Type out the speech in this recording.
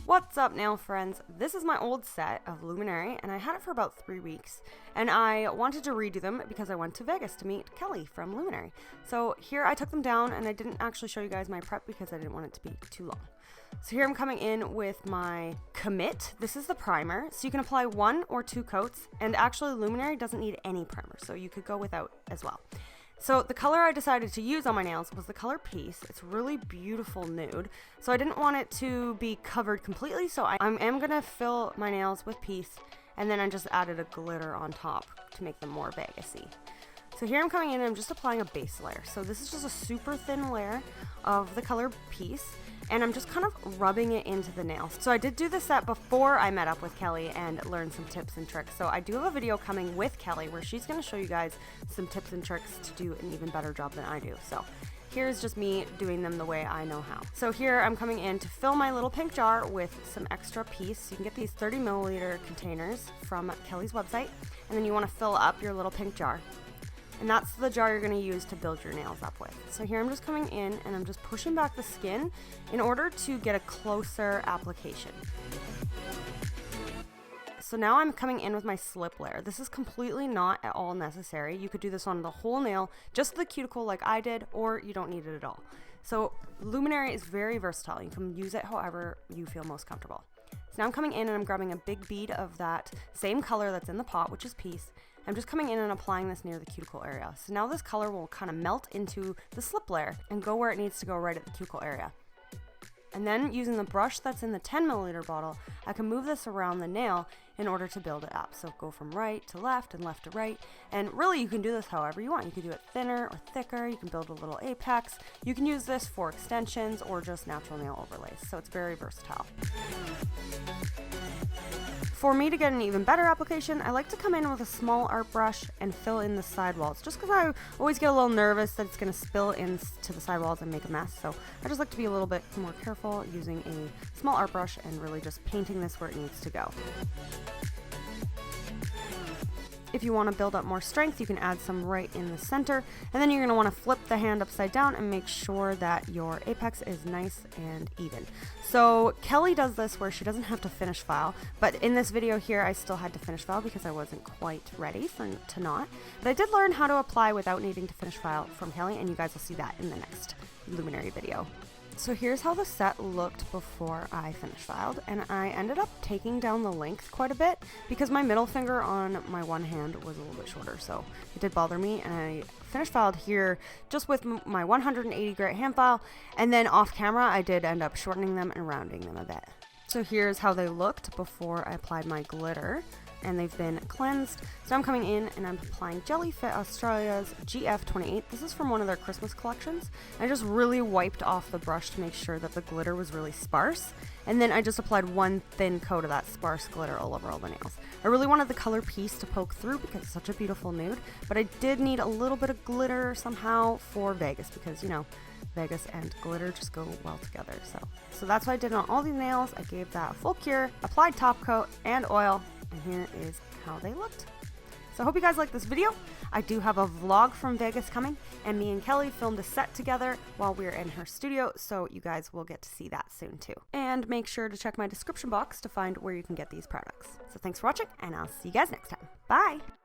What's up, nail friends? This is my old set of Luminary, and I had it for about 3 weeks, and I wanted to redo them because I went to Vegas to meet Kelly from Luminary. So here I took them down, and I didn't actually show you guys my prep because I didn't want it to be too long. So here I'm coming in with my Commit. This is the primer, so you can apply 1 or 2 coats, and actually Luminary doesn't need any primer, so you could go without as well. So the color I decided to use on my nails was the color Peace. It's really beautiful nude. So I didn't want it to be covered completely, so I am going to fill my nails with Peace, and then I just added a glitter on top to make them more Vegas-y. So here I'm coming in and I'm just applying a base layer. So this is just a super thin layer of the color Peace, and I'm just kind of rubbing it into the nails. So I did do this set before I met up with Kelly and learned some tips and tricks. So I do have a video coming with Kelly where she's going to show you guys some tips and tricks to do an even better job than I do. So here's just me doing them the way I know how. So here I'm coming in to fill my little pink jar with some extra Peace. You can get these 30 milliliter containers from Kelly's website, and then you want to fill up your little pink jar. And that's the jar you're going to use to build your nails up with. So here I'm just coming in and I'm just pushing back the skin in order to get a closer application. So now I'm coming in with my slip layer. This is completely not at all necessary. You could do this on the whole nail, just the cuticle like I did, or you don't need it at all. So Luminary is very versatile. You can use it however you feel most comfortable. So now I'm coming in and I'm grabbing a big bead of that same color that's in the pot, which is Peace. I'm just coming in and applying this near the cuticle area. So now this color will kind of melt into the slip layer and go where it needs to go, right at the cuticle area. And then using the brush that's in the 10 milliliter bottle, I can move this around the nail in order to build it up. So go from right to left and left to right. And really you can do this however you want. You can do it thinner or thicker. You can build a little apex. You can use this for extensions or just natural nail overlays. So it's very versatile. For me to get an even better application, I like to come in with a small art brush and fill in the sidewalls, just because I always get a little nervous that it's going to spill into the sidewalls and make a mess. So I just like to be a little bit more careful using a small art brush and really just painting this where it needs to go. If you want to build up more strength, you can add some right in the center, and then you're going to want to flip the hand upside down and make sure that your apex is nice and even. So Kelly does this where she doesn't have to finish file, but in this video here I still had to finish file because I wasn't quite ready to knot. But I did learn how to apply without needing to finish file from Kelly, and you guys will see that in the next Luminary video. So here's how the set looked before I finish filed, and I ended up taking down the length quite a bit because my middle finger on my one hand was a little bit shorter, so it did bother me, and I finished filed here just with my 180 grit hand file, and then off camera I did end up shortening them and rounding them a bit. So here's how they looked before I applied my glitter, and they've been cleansed. So I'm coming in and I'm applying Jellyfit Australia's GF28. This is from one of their Christmas collections. I just really wiped off the brush to make sure that the glitter was really sparse. And then I just applied one thin coat of that sparse glitter all over all the nails. I really wanted the color Peace to poke through because it's such a beautiful nude, but I did need a little bit of glitter somehow for Vegas because, you know, Vegas and glitter just go well together. So that's what I did on all these nails. I gave that a full cure, applied top coat and oil, and here is how they looked. So I hope you guys like this video. I do have a vlog from Vegas coming, and me and Kelly filmed a set together while we were in her studio, so you guys will get to see that soon too. And make sure to check my description box to find where you can get these products. So thanks for watching, and I'll see you guys next time. Bye!